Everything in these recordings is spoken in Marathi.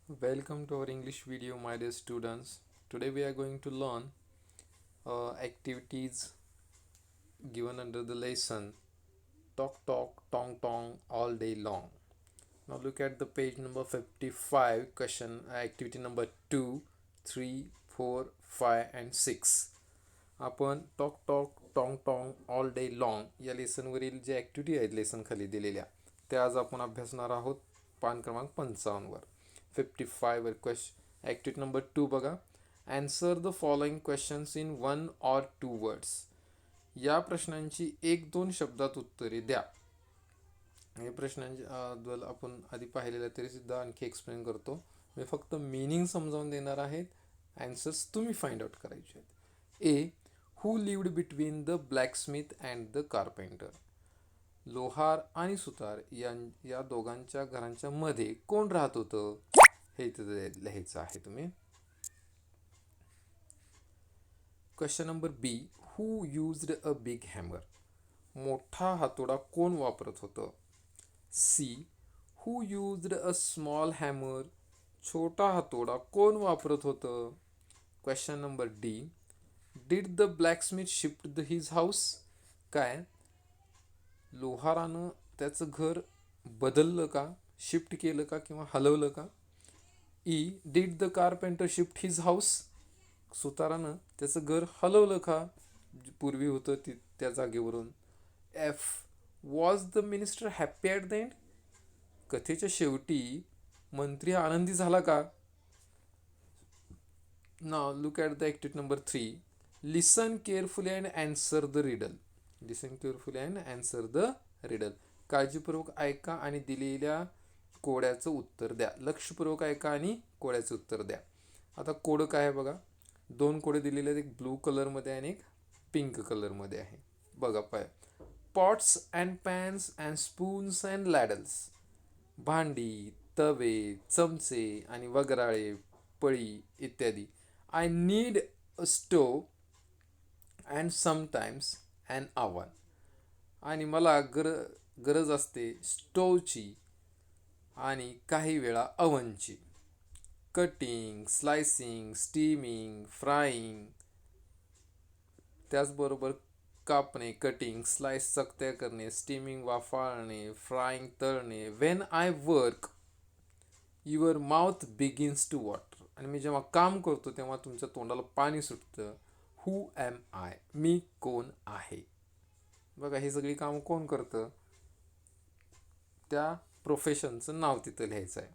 Welcome to our English video, my dear students. Today we are going to learn activities given under the lesson Talk Talk Tong Tong all day long. Now look at the page number 55, question activity number 2, 3, 4, 5 and 6. आपण talk talk tong tong all day long या लेसनवरील जे ॲक्टिव्हिटी आहेत लेसन खाली दिलेल्या त्या आज आपण अभ्यासणार आहोत. पान क्रमांक 55वर 55वर ॲक्टिव्हिटी नंबर 2 बघा. Answer the following questions in 1 or 2 words. या प्रश्नांची 1-2 शब्दात उत्तरे द्या. हे प्रश्नांची आपण आधी पाहिलेल्या तरी सुद्धा आणखी एक्सप्लेन करतो. मी फक्त मीनिंग समजावून देणार आहेत. ॲन्सर्स तुम्ही फाइंड आउट करायचे आहेत. A. Who lived between the blacksmith and the carpenter. लोहार आणि सुतार या दोघांच्या घरांच्या मध्ये कोण राहत होतं हे इथं लिहायचं आहे तुम्ही. Question number B. Who used a big hammer. मोठा हातोडा कोण वापरत होतं. C. Who used a small hammer. छोटा हातोडा कोण वापरत होतं. Question number D. Did the blacksmith shift his house. काय लोहारानं त्याचं घर बदललं का, शिफ्ट केलं का किंवा हलवलं का. E. Did the carpenter shift his house. सुतारानं त्याचं घर हलवलं का, पूर्वी होतं त्या जागेवरून. F. Was the minister happy at the end. कथेच्या शेवटी मंत्री आनंदी झाला का. Now look at the activity number 3. Listen carefully and answer the riddle. Listen carefully and answer the riddle. काळजीपूर्वक ऐका आणि दिलेल्या कोड्याचं उत्तर द्या. लक्षपूर्वक ऐका आणि कोड्याचं उत्तर द्या. आता कोड काय आहे बघा. 2 कोडे दिलेले आहेत. एक ब्लू कलरमध्ये आणि एक पिंक कलरमध्ये आहे. बघा pots and pans and spoons and ladles. भांडी, तवे, चमचे आणि वगराळे, पळी इत्यादी. I need a stove and sometimes and oven. आणि मला गरज असते स्टोवची आणि काही वेळा अवनची. Cutting, slicing, steaming, frying. त्याचबरोबर कापणे, कटिंग, स्लाइस चकत्या करणे, स्टीमिंग वाफाळणे, फ्राईंग तळणे. When I work your mouth begins to water. आणि मी जेव्हा काम करतो तेव्हा तुमच्या तोंडाला पाणी सुटतं. हू ॲम आय. मी कोण आहे. बघा ही सगळी कामं कोण करतं, त्या प्रोफेशनचं नाव तिथं लिहायचं आहे.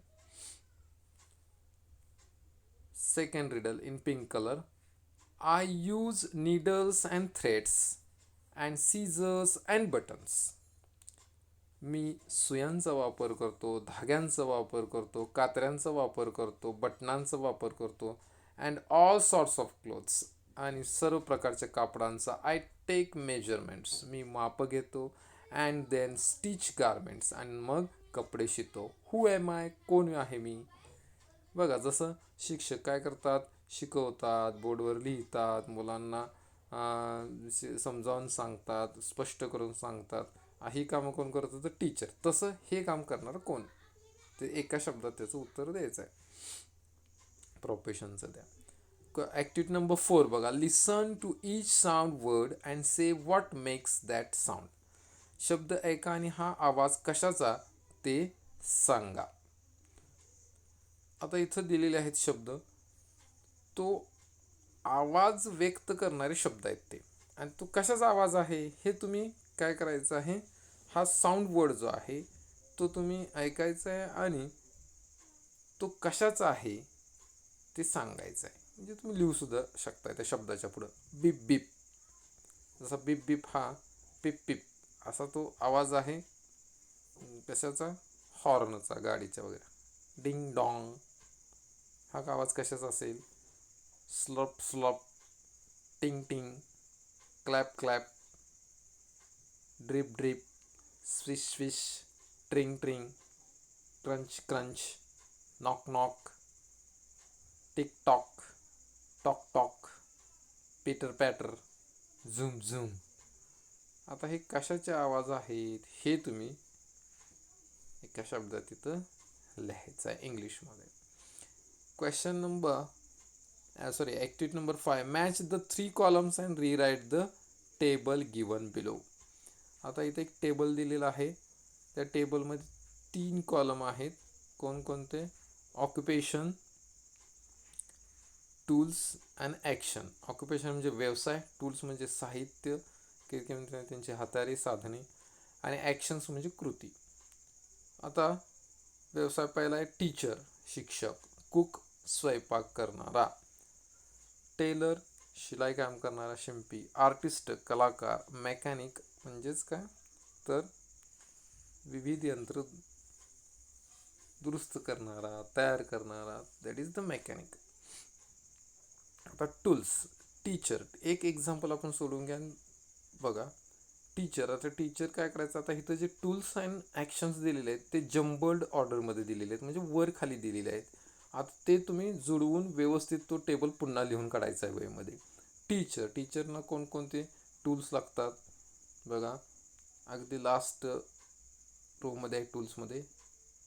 Second riddle in pink colour. I use needles and threads and scissors and buttons. मी सुयांचा वापर करतो, धाग्यांचा वापर करतो, कात्र्यांचा वापर करतो, बटनांचा वापर करतो. And all sorts of clothes. आणि सर्व प्रकारच्या कापडांचा. I take measurements. मी माप घेतो. And then stitch garments. आणि मग कपडे शितो. हू एम आय. कोण आहे मी. बघा जसं शिक्षक काय करतात, शिकवतात, बोर्डवर लिहितात, मुलांना समजावून सांगतात, स्पष्ट करून सांगतात. ही कामं कोण करतं तर टीचर. तसं हे काम करणार कोण, ते एका शब्दात त्याचं उत्तर द्यायचं आहे. प्रोफेशनचं द्या. ॲक्टिव्हिटी नंबर 4 बघा. Listen to each sound word and say what makes that sound. शब्द ऐका आणि हा आवाज कशाचा ते सांगा. आता इथं दिलेले आहेत शब्द. तो आवाज व्यक्त करणारे शब्द आहेत ते. आणि तो कशाचा आवाज आहे हे तुम्ही काय करायचं आहे, हा साऊंड वर्ड जो आहे तो तुम्ही ऐकायचा आहे आणि तो कशाचा आहे ते सांगायचं आहे. म्हणजे तुम्ही लिहू सुद्धा शकता त्या शब्दाच्या पुढं. Beep beep. जसा बिप बिप हा पिप पिप असा तो आवाज आहे. कशाचा, हॉर्नचा, गाडीच्या वगैरे. डिंग डॉंग हा आवाज कशाचा असेल. स्लप slurp, ting ting, clap clap, drip drip, swish swish, tring tring, crunch crunch, knock knock, tick tock, tock tock, pitter patter, zoom zoom. आता हे कशाचे आवाज आहेत हे तुम्ही एका शब्दात तिथं लिहायचं आहे इंग्लिशमध्ये. Question number, activity number 5. Match the 3 columns and rewrite the table given below. आता इथे एक टेबल दिलेला आहे. त्या टेबलमध्ये 3 कॉलम आहेत. कोणकोणते? Occupation, tools and action. Occupation म्हणजे व्यवसाय, टूल्स म्हणजे साहित्य, त्यांची हाताळी साधने, आणि ॲक्शन्स म्हणजे कृती. आता व्यवसाय पहिला आहे टीचर, शिक्षक. कुक, स्वयंपाक करणारा. टेलर, शिलाई काम करणारा, शिंपी. आर्टिस्ट, कलाकार. मेकॅनिक म्हणजेच काय तर विविध यंत्र दुरुस्त करणारा, तयार करणारा, दॅट इज द मेकॅनिक. आता टूल्स, टीचर. एक एक्झाम्पल आपण सोडून घ्या बघा. टीचर, आता टीचर काय करायचं, आता इथं जे टूल्स अँड ॲक्शन्स दिलेले आहेत ते जम्बल्ड ऑर्डरमध्ये दिलेले आहेत, म्हणजे वर खाली दिलेले आहेत. आता ते तुम्ही जुळवून व्यवस्थित तो टेबल पुन्हा लिहून काढायचा आहे वहीमध्ये. टीचर, टीचरना कोणकोणते टूल्स लागतात बघा. अगदी लास्ट रोमध्ये आहे टूल्समध्ये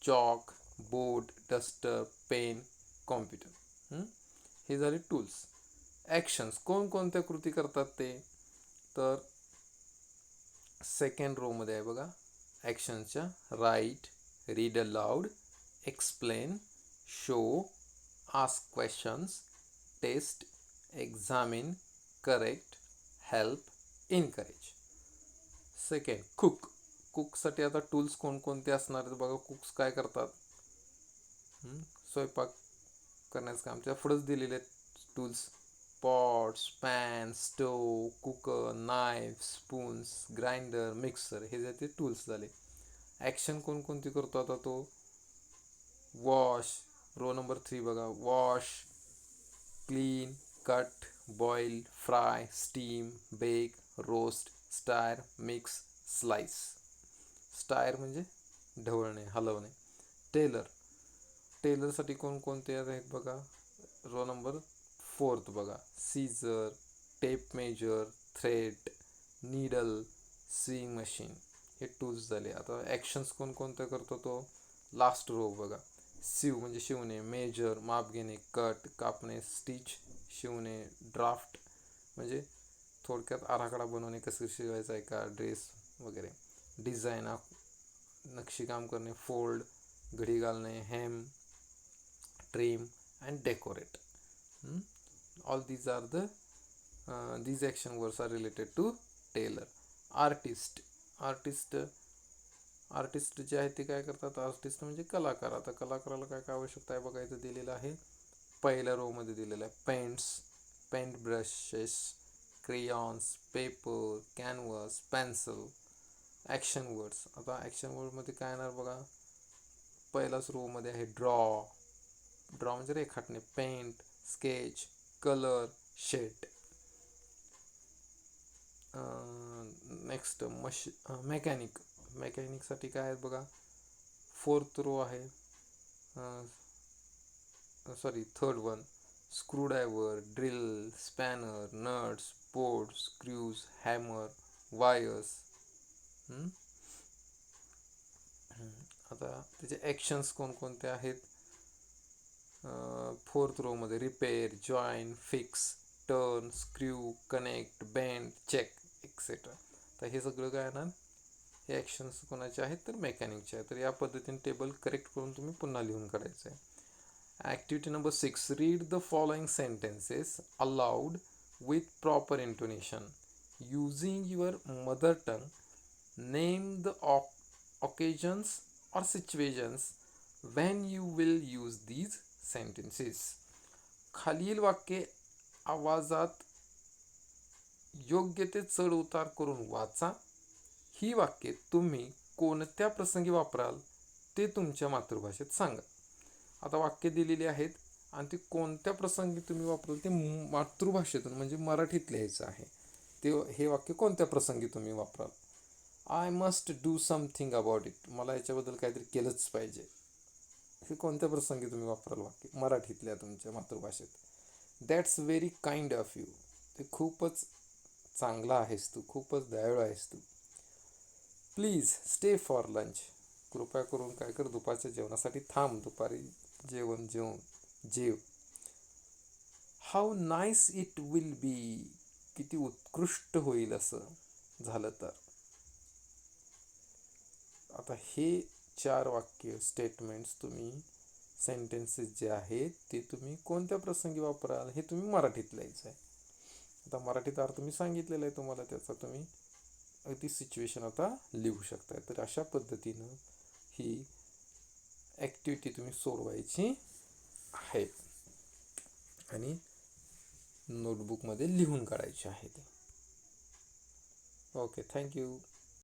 chalk, board, duster, pen, computer. हे झाले टूल्स. ॲक्शन्स, कोणकोणत्या कृती करतात ते, तर सेकंड रोमध्ये आहे बघा ॲक्शन्सच्या. Write, read aloud, explain, show, ask questions, test, examine, correct, help, encourage. Second cook. कुकसाठी आता टूल्स कोणकोणते असणार आहेत बघा. कुक्स काय करतात, स्वयंपाक करण्याचं काम. त्या पुढंच दिलेले आहेत tools. Pots, pan, stove, cooker, knife, spoons, grinder, mixer. हे जे ते टूल्स झाले. ॲक्शन कोणकोणती करतो आता तो. वॉश, रो नंबर 3 बघा. Wash, clean, cut, boil, fry, steam, bake, roast, stir, mix, slice. Stir म्हणजे ढवळणे, हलवणे. टेलर, टेलरसाठी कोणकोणते आहेत बघा. रो नंबर 4 बघा. Scissor, tape measure, thread, needle, sewing machine. हे टूल्स झाले. आता ॲक्शन्स कोणकोणत्या करतो तो. लास्ट रो बघा. सीव म्हणजे शिवणे, मेजर माप घेणे, कट कापणे, स्टिच शिवणे, ड्राफ्ट म्हणजे थोडक्यात आराखडा बनवणे, कसं शिवायचं आहे का ड्रेस वगैरे. डिझाईन नक्षीकाम करणे, फोल्ड घडी घालणे, hem, trim and decorate. All these are the these action words are related to tailor. Artist, artist जे आहे ते काय करतात. आर्टिस्ट म्हणजे कलाकार. आता कलाकाराला काय काय आवश्यकता आहे बघा. इथं दिलेलं आहे पहिल्या रो मध्ये दिलेलं आहे. Paints, paint brushes, crayons, paper, canvas, pencil. Action words, आता ॲक्शन वर्डमध्ये काय येणार बघा. पहिलाच रो मध्ये आहे ड्रॉ, ड्रॉ म्हणजे रेखाटणे. Paint, sketch, colour, shade. Next mechanic, मेकॅनिकसाठी काय आहेत बघा. फोर्थ रो आहे, third one. Screwdriver, drill, spanner, nuts, bolt, screws, hammer, wires. आता त्याचे ॲक्शन्स कोणकोणते आहेत. फोर्थ रो मध्ये repair, join, fix, turn, screw, connect, bend, check etcetera. तर हे सगळं काय ना, हे ॲक्शन्स कोणाचे आहेत तर मेकॅनिकचे आहेत. तर या पद्धतीने टेबल करेक्ट करून तुम्ही पुन्हा लिहून काढायचं आहे. Activity number 6. Read the following sentences allowed with proper intonation using your mother tongue. Name the occasions or situations when you will use these sentences. खालील वाक्ये आवाजात योग्य ते चढ उतार करून वाचा. ही वाक्ये तुम्ही कोणत्या प्रसंगी वापराल ते तुमच्या मातृभाषेत सांगा. आता वाक्य दिलेली आहेत आणि ती कोणत्या प्रसंगी तुम्ही वापराल ते मातृभाषेतून म्हणजे मराठीत लिहायचं आहे. ते हे वाक्य कोणत्या प्रसंगी तुम्ही वापराल. I must do something about it, मला याच्याबद्दल काहीतरी केलंच पाहिजे. हे कोणत्या प्रसंगी तुम्ही वापराल वाक्य मराठीतल्या तुमच्या मातृभाषेत. That's very kind of you, ते खूपच चांगला आहेस तू, खूपच दयाळू आहेस तू. प्लीज स्टे फॉर लंच, कृपया करून काय कर दुपारच्या जेवणासाठी थांब, दुपारी जेवण जेवून जेव. How nice it will be, किती उत्कृष्ट होईल असं झालं तर. आता हे 4 वाक्य स्टेटमेंट्स तुम्ही सेंटेन्सेस जे आहेत ते तुम्ही कोणत्या प्रसंगी वापराल हे तुम्ही मराठीत लिहायचं आहे. आता मराठीत अर्थ मी सांगितलेला आहे तुम्हाला, त्याचा तुम्ही अगदी सिच्युएशन आता लिहू शकता. तर अशा पद्धतीनं ही ॲक्टिव्हिटी तुम्ही सोडवायची आहे आणि नोटबुकमध्ये लिहून काढायची आहे. Okay, thank you.